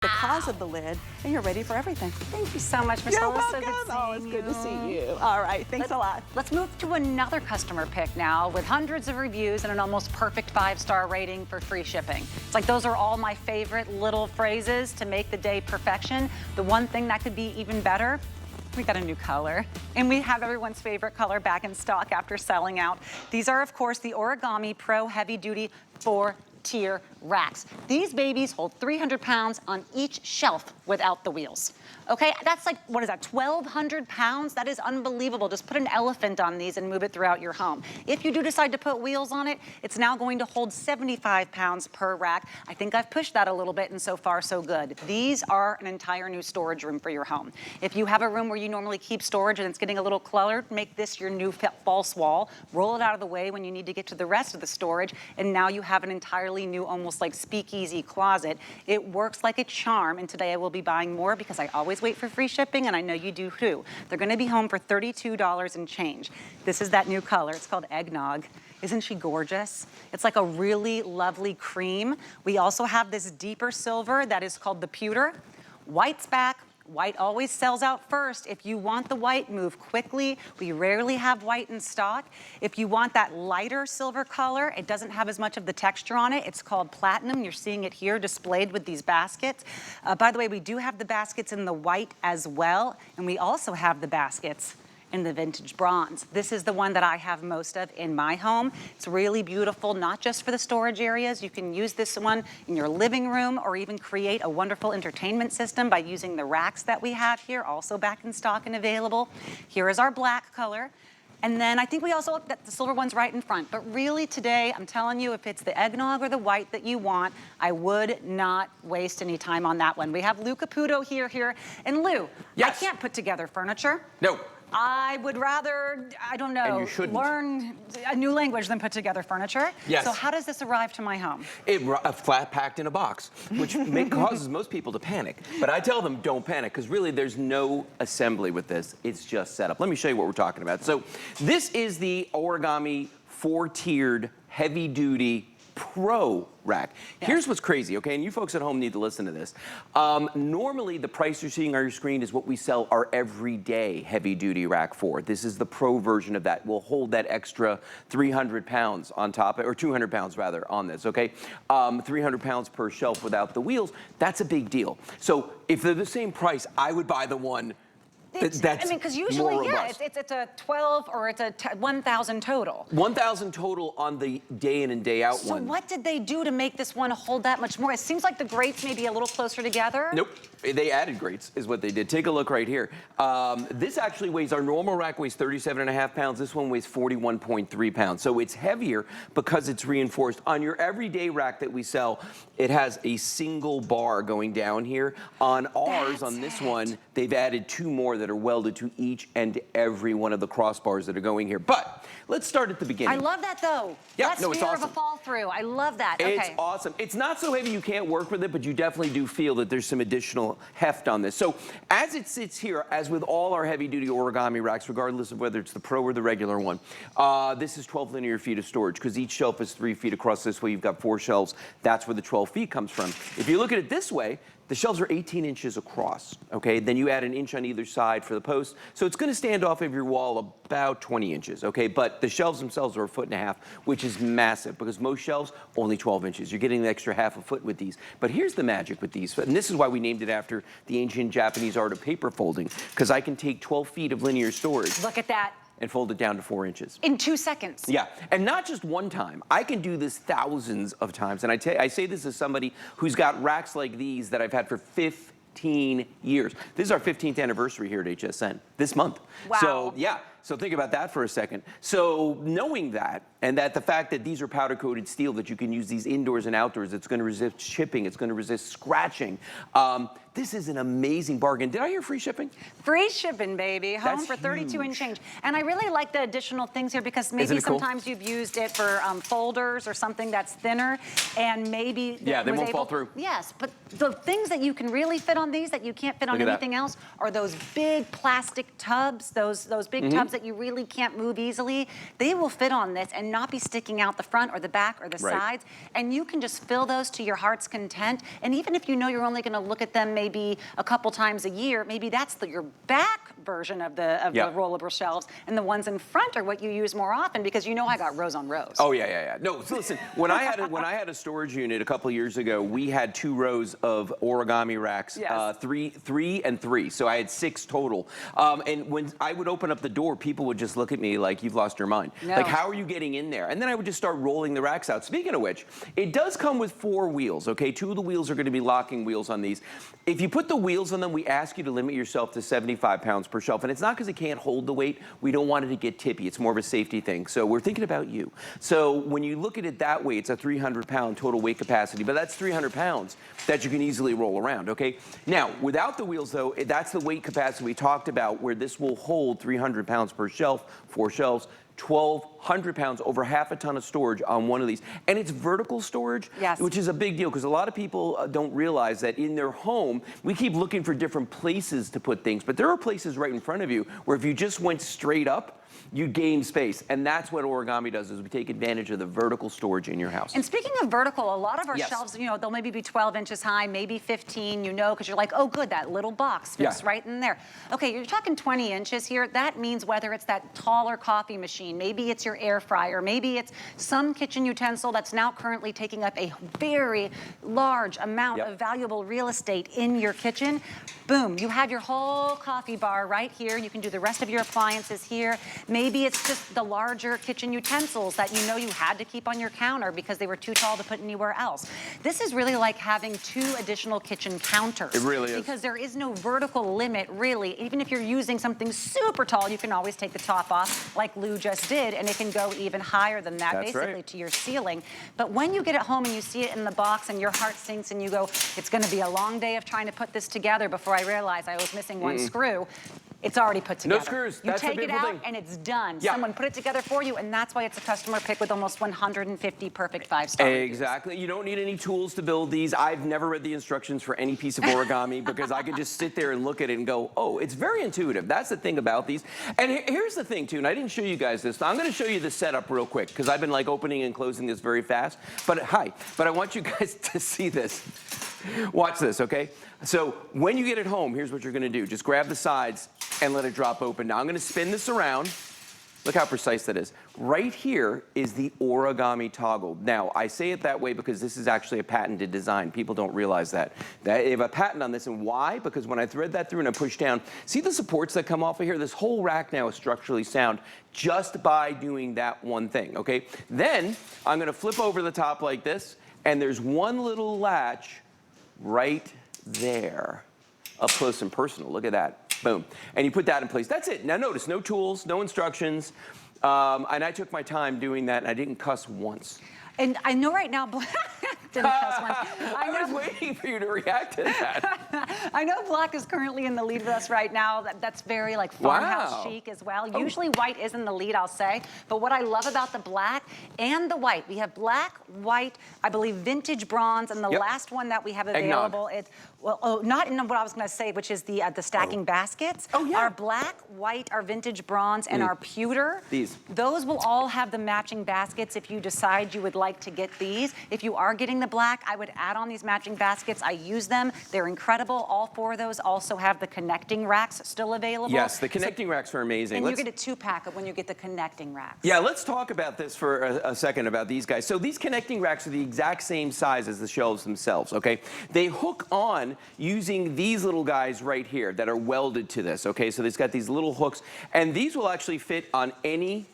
the cause of the lid, and you're ready for everything. Thank you so much, Miss You're Melissa. welcome. Oh, It's good to see you. All right, thanks a lot. Let's move to another customer pick now with hundreds of reviews and an almost perfect 5-star rating for free shipping. It's like those are all my favorite little phrases to make the day perfection. The one thing that could be even better, we got a new color, and we have everyone's favorite color back in stock after selling out. These are, of course, the Origami Pro Heavy Duty 4-tier racks. These babies hold 300 pounds on each shelf without the wheels. Okay, that's like, what is that, 1,200 pounds? That is unbelievable. Just put an elephant on these and move it throughout your home. If you do decide to put wheels on it, it's now going to hold 75 pounds per rack. I think I've pushed that a little bit, and so far so good. These are an entire new storage room for your home. If you have a room where you normally keep storage and it's getting a little cluttered, make this your new false wall. Roll it out of the way when you need to get to the rest of the storage, and now you have an entirely new, almost like speakeasy closet. It works like a charm, and today I will be buying more because I always wait for free shipping, and I know you do too. They're gonna be home for $32 and change. This is that new color. It's called Eggnog. Isn't she gorgeous? It's like a really lovely cream. We also have this deeper silver that is called the pewter. White's back. White always sells out first. If you want the white, move quickly. We rarely have white in stock. If you want that lighter silver color, it doesn't have as much of the texture on it. It's called platinum. You're seeing it here displayed with these baskets. By the way, we do have the baskets in the white as well, and we also have the baskets in the vintage bronze. This is the one that I have most of in my home. It's really beautiful, not just for the storage areas. You can use this one in your living room or even create a wonderful entertainment system by using the racks that we have here, also back in stock and available. Here is our black color. And then I think we also got the silver ones right in front. But really today, I'm telling you, if it's the eggnog or the white that you want, I would not waste any time on that one. We have Lou Caputo here. And Lou, yes. I can't put together furniture. No. I would rather, I don't know, And you shouldn't. learn a new language than put together furniture. Yes. So how does this arrive to my home? Flat packed in a box, which causes most people to panic. But I tell them don't panic, because really there's no assembly with this. It's just setup. Let me show you what we're talking about. So this is the Origami 4-tiered heavy duty Pro rack. Yeah. Here's what's crazy, okay? And you folks at home need to listen to this. Normally, the price you're seeing on your screen is what we sell our everyday heavy-duty rack for. This is the Pro version of that. We'll hold that extra 300 pounds on top, or 200 pounds rather, on this, okay? 300 pounds per shelf without the wheels. That's a big deal. So if they're the same price, I would buy the one that's I mean, because usually, more yeah, robust. it's a 12 or it's a 1,000 total. 1,000 total on the day in and day out So one. what did they do to make this one hold that much more? It seems like the grates may be a little closer together. Nope, they added grates is what they did. Take a look right here. This actually weighs, our normal rack weighs 37.5 pounds. This one weighs 41.3 pounds. So it's heavier because it's reinforced. On your everyday rack that we sell, it has a single bar going down here. On ours, on this one, they've added 2 more that are welded to each and every one of the crossbars that are going here. But let's start at the beginning. I love that though. Yeah, Less no, it's fear awesome. of a fall through. I love that. It's Okay. awesome. It's not so heavy you can't work with it, but you definitely do feel that there's some additional heft on this. So as it sits here, as with all our heavy-duty Origami racks, regardless of whether it's the Pro or the regular one, this is 12 linear feet of storage because each shelf is 3 feet across. This way you've got 4 shelves. That's where the 12 feet comes from. If you look at it this way, the shelves are 18 inches across, okay? Then you add an inch on either side for the post. So it's gonna stand off of your wall about 20 inches, okay? But the shelves themselves are 1.5 feet, which is massive because most shelves, only 12 inches. You're getting an extra half a foot with these. But here's the magic with these, and this is why we named it after the ancient Japanese art of paper folding, because I can take 12 feet of linear storage. Look at that. And fold it down to 4 inches. In 2 seconds. Yeah, and not just one time. I can do this thousands of times. And I say this as somebody who's got racks like these that I've had for 15 years. This is our 15th anniversary here at HSN this month. Wow. So yeah, so think about that for a second. So knowing that, and that the fact that these are powder coated steel, that you can use these indoors and outdoors, it's gonna resist chipping, it's gonna resist scratching. This is an amazing bargain. Did I hear free shipping? Free shipping, baby. Home That's for 32 and huge. change. And I really like the additional things here because maybe Isn't it cool? sometimes you've used it for folders or something that's thinner, and maybe Yeah, they was won't fall able- through. Yes, but the things that you can really fit on these that you can't fit on Look at that. anything else are those big plastic tubs, those big tubs items that you really can't move easily, they will fit on this and not be sticking out the front or the back or the sides. And you can just fill those to your heart's content. And even if you know you're only gonna look at them maybe a couple times a year, maybe that's your back version of the rollable shelves, and the ones in front are what you use more often, because you know I got rows on rows. Oh yeah. No, so listen, when I had a storage unit a couple years ago, we had 2 rows of origami racks, three and three. So I had 6 total. And when I would open up the door, people would just look at me like, you've lost your mind. No. Like, how are you getting in there? And then I would just start rolling the racks out. Speaking of which, it does come with 4 wheels, okay? 2 of the wheels are gonna be locking wheels on these. If you put the wheels on them, we ask you to limit yourself to 75 pounds per shelf. And it's not because it can't hold the weight. We don't want it to get tippy. It's more of a safety thing. So we're thinking about you. So when you look at it that way, it's a 300-pound total weight capacity, but that's 300 pounds that you can easily roll around, okay? Now, without the wheels though, that's the weight capacity we talked about, where this will hold 300 pounds per shelf, 4 shelves, 1,200 pounds, over half a ton of storage on one of these. And it's vertical storage, which is a big deal, because a lot of people don't realize that in their home, we keep looking for different places to put things, but there are places right in front of you where if you just went straight up, you gain space. And that's what Origami does, is we take advantage of the vertical storage in your house. And speaking of vertical, a lot of our shelves, you know, they'll maybe be 12 inches high, maybe 15, you know, because you're like, oh good, that little box fits right in there. Okay, you're talking 20 inches here. That means whether it's that taller coffee machine, maybe it's your air fryer, maybe it's some kitchen utensil that's now currently taking up a very large amount of valuable real estate in your kitchen. Boom, you have your whole coffee bar right here. You can do the rest of your appliances here. Maybe it's just the larger kitchen utensils that you know you had to keep on your counter because they were too tall to put anywhere else. This is really like having 2 additional kitchen counters. It really is. Because there is no vertical limit, really. Even if you're using something super tall, you can always take the top off, like Lou just did, and it can go even higher than that, basically to your ceiling. But when you get it home and you see it in the box and your heart sinks and you go, it's gonna be a long day of trying to put this together before I realized I was missing one screw. It's already put together. No screws. You take it out and it's done. Someone put it together for you, and that's why it's a customer pick with almost 150 perfect 5-star reviews. Exactly. You don't need any tools to build these. I've never read the instructions for any piece of origami because I could just sit there and look at it and go, oh, it's very intuitive. That's the thing about these. And here's the thing too, and I didn't show you guys this. I'm gonna show you the setup real quick because I've been like opening and closing this very fast. But I want you guys to see this. Watch this, okay? So when you get it home, here's what you're gonna do. Just grab the sides and let it drop open. Now I'm gonna spin this around. Look how precise that is. Right here is the origami toggle. Now, I say it that way because this is actually a patented design. People don't realize that. They have a patent on this, and why? Because when I thread that through and I push down, see the supports that come off of here? This whole rack now is structurally sound just by doing that one thing, okay? Then, I'm gonna flip over the top like this, and there's one little latch right there. Up close and personal, look at that. Boom. And you put that in place. That's it. Now notice, no tools, no instructions. And I took my time doing that, and I didn't cuss once. And I know right now, didn't cuss once. I was waiting for you to react to that. I know black is currently in the lead with us right now. That's very like farmhouse chic as well. Usually white is in the lead, I'll say. But what I love about the black and the white, we have black, white, I believe vintage bronze, and the last one that we have available, it's, well, not in what I was gonna say, which is the stacking baskets. Our black, white, our vintage bronze, and our pewter. Those will all have the matching baskets if you decide you would like to get these. If you are getting the black, I would add on these matching baskets. I use them. They're incredible. All 4 of those also have the connecting racks still available. Yes, the connecting racks are amazing. And you get a 2-pack when you get the connecting racks. Yeah, let's talk about this for a second about these guys. So these connecting racks are the exact same size as the shelves themselves, okay? They hook on using these little guys right here that are welded to this, okay? So they've got these little hooks, and these will actually fit on any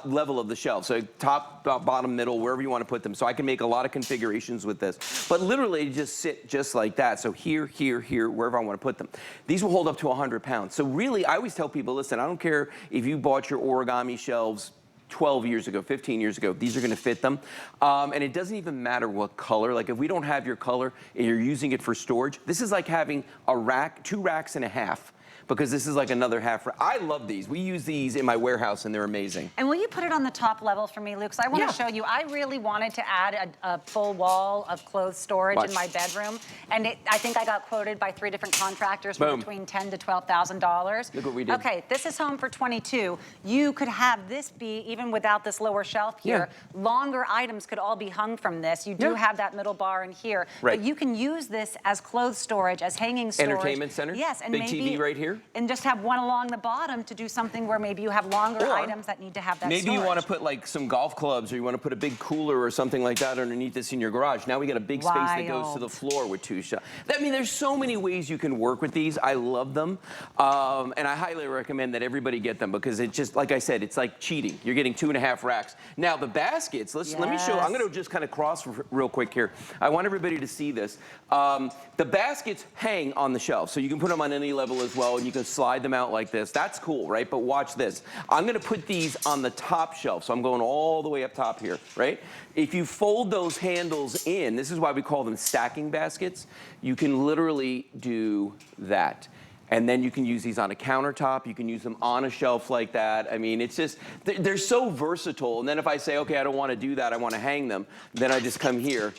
level of the shelf. So top, bottom, middle, wherever you want to put them. So I can make a lot of configurations with this. But literally just sit just like that. So here, here, here, wherever I want to put them. These will hold up to 100 pounds. So really, I always tell people, listen, I don't care if you bought your origami shelves 12 years ago, 15 years ago, these are gonna fit them. And it doesn't even matter what color. Like if we don't have your color and you're using it for storage, this is like having a rack, 2 racks and a half. because this is like another half. I love these. We use these in my warehouse, and they're amazing. And will you put it on the top level for me, Luke? Because I want to show you, I really wanted to add a full wall of clothes storage in my bedroom. And I think I got quoted by 3 different contractors for between $10,000 to $12,000. Look what we did. Okay, this is home for 22. You could have this be, even without this lower shelf here, longer items could all be hung from this. You do have that middle bar in here. Right. But you can use this as clothes storage, as hanging storage. Entertainment center? Yes. And big maybe, TV right here? And just have one along the bottom to do something where maybe you have longer items that need to have that maybe storage. you want to put like some golf clubs, or you want to put a big cooler or something like that underneath this in your garage. Now we got a big space that goes to the floor with 2 shelves. I mean, there's so many ways you can work with these. I love them. And I highly recommend that everybody get them, because it's just, like I said, it's like cheating. You're getting 2.5 racks. Now the baskets, let me show, I'm going to just kind of cross real quick here. I want everybody to see this. The baskets hang on the shelf, so you can put them on any level as well, and you can slide them out like this. That's cool, right? But watch this. I'm going to put these on the top shelf, so I'm going all the way up top here, right? If you fold those handles in, this is why we call them stacking baskets, you can literally do that. And then you can use these on a countertop. You can use them on a shelf like that. I mean, it's just, they're so versatile. And then if I say, okay, I don't want to do that, I want to hang them, then I just come here.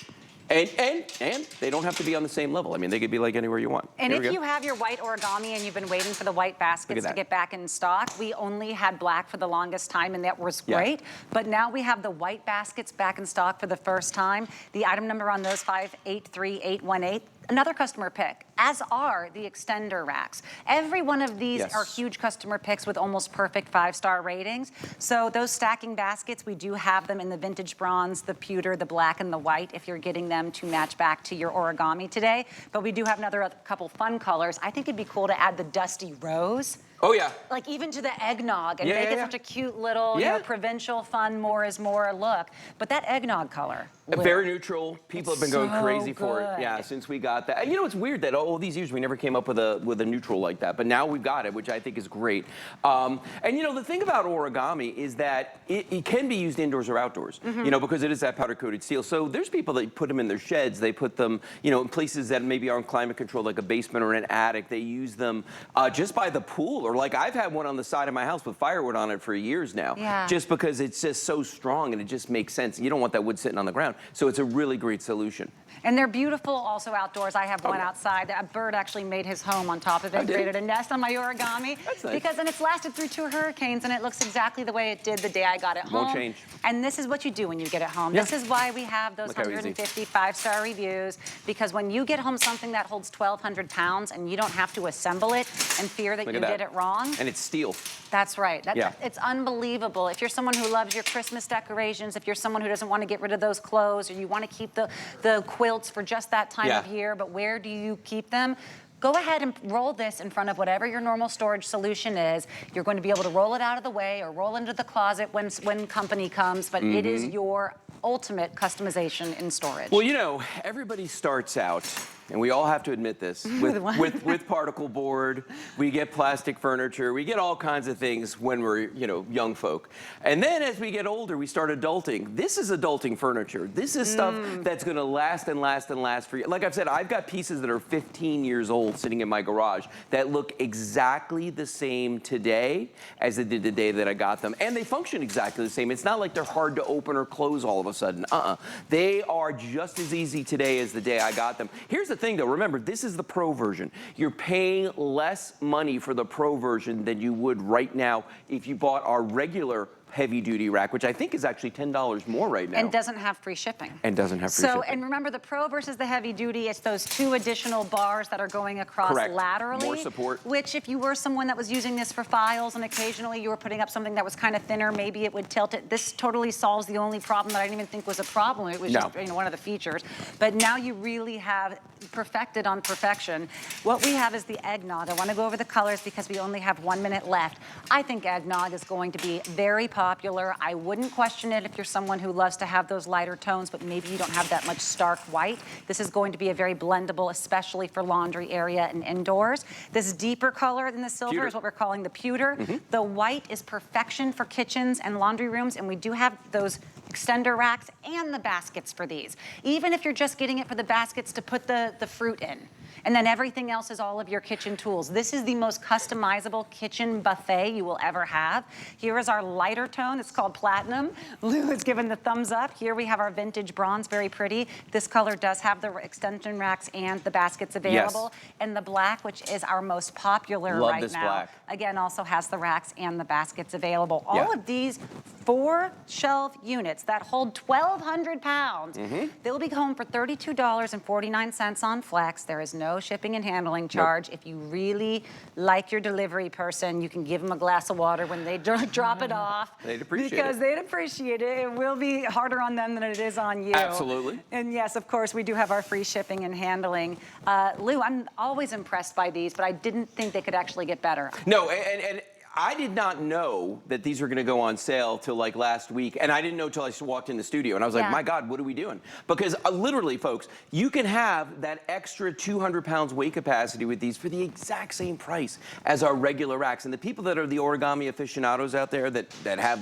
And they don't have to be on the same level. I mean, they could be like anywhere you want. And if you have your white origami and you've been waiting for the white baskets to get back in stock, we only had black for the longest time, and that was great. But now we have the white baskets back in stock for the first time. The item number on those 583818. Another customer pick, as are the extender racks. Every one of these are huge customer picks with almost perfect 5-star ratings. So those stacking baskets, we do have them in the vintage bronze, the pewter, the black, and the white, if you're getting them to match back to your origami today. But we do have another couple fun colors. I think it'd be cool to add the dusty rose. Oh, yeah. Like even to the eggnog and make it such a cute little, you know, provincial, fun, more is more look. But that eggnog color. Very neutral. People have been going crazy for it. Yeah, since we got that. And you know, it's weird that all these years we never came up with a neutral like that. But now we've got it, which I think is great. And you know, the thing about origami is that it can be used indoors or outdoors, you know, because it is that powder coated steel. So there's people that put them in their sheds. They put them, you know, in places that maybe aren't climate controlled, like a basement or an attic. They use them just by the pool, or like I've had one on the side of my house with firewood on it for years now, just because it's just so strong and it just makes sense. You don't want that wood sitting on the ground. So it's a really great solution. And they're beautiful also outdoors. I have one outside. A bird actually made his home on top of it, created a nest on my origami. That's nice. Because, and it's lasted through 2 hurricanes, and it looks exactly the way it did the day I got it home. Won't change. And this is what you do when you get it home. This is why we have those 150 5-star reviews, because when you get home something that holds 1,200 pounds and you don't have to assemble it and fear that you did it wrong. And it's steel. That's right. It's unbelievable. If you're someone who loves your Christmas decorations, if you're someone who doesn't want to get rid of those clothes, or you want to keep the quilts for just that time of year, but where do you keep them? Go ahead and roll this in front of whatever your normal storage solution is. You're going to be able to roll it out of the way or roll into the closet when company comes, but it is your ultimate customization in storage. Well, you know, everybody starts out, and we all have to admit this, with particle board. We get plastic furniture. We get all kinds of things when we're, you know, young folk. And then as we get older, we start adulting. This is adulting furniture. This is stuff that's going to last and last and last for you. Like I've said, I've got pieces that are 15 years old sitting in my garage that look exactly the same today as they did the day that I got them. And they function exactly the same. It's not like they're hard to open or close all of a sudden. They are just as easy today as the day I got them. Here's the thing though, remember, this is the Pro version. You're paying less money for the Pro version than you would right now if you bought our regular heavy-duty rack, which I think is actually $10 more right now. And doesn't have free shipping. And doesn't have free shipping. And remember, the Pro versus the heavy-duty, it's those 2 additional bars that are going across laterally. More support. Which, if you were someone that was using this for files and occasionally you were putting up something that was kind of thinner, maybe it would tilt it. This totally solves the only problem that I didn't even think was a problem. It was just, you know, one of the features. But now you really have perfected on perfection. What we have is the eggnog. I want to go over the colors because we only have 1 minute left. I think eggnog is going to be very popular. I wouldn't question it if you're someone who loves to have those lighter tones, but maybe you don't have that much stark white. This is going to be a very blendable, especially for laundry area and indoors. This deeper color than the silver is what we're calling the pewter. The white is perfection for kitchens and laundry rooms, and we do have those extender racks and the baskets for these. Even if you're just getting it for the baskets to put the fruit in. And then everything else is all of your kitchen tools. This is the most customizable kitchen buffet you will ever have. Here is our lighter tone. It's called Platinum. Lou has given the thumbs up. Here we have our vintage bronze, very pretty. This color does have the extension racks and the baskets available. Yes. And the black, which is our most popular Love right this now. black. Again, also has the racks and the baskets available. Yeah. All of these 4-shelf units that hold 1,200 pounds, they'll be home for $32.49 on Flex. There is no shipping and handling charge. If you really like your delivery person, you can give them a glass of water when they drop it off. They'd appreciate because it. they'd appreciate it. It will be harder on them than it is on you. Absolutely. And yes, of course, we do have our free shipping and handling. Lou, I'm always impressed by these, but I didn't think they could actually get better. No, and I did not know that these were going to go on sale till like last week, and I didn't know till I walked in the studio, and I was like, Yeah. my God, what are we doing? Because literally, folks, you can have that extra 200 pounds weight capacity with these for the exact same price as our regular racks. And the people that are the origami aficionados out there that have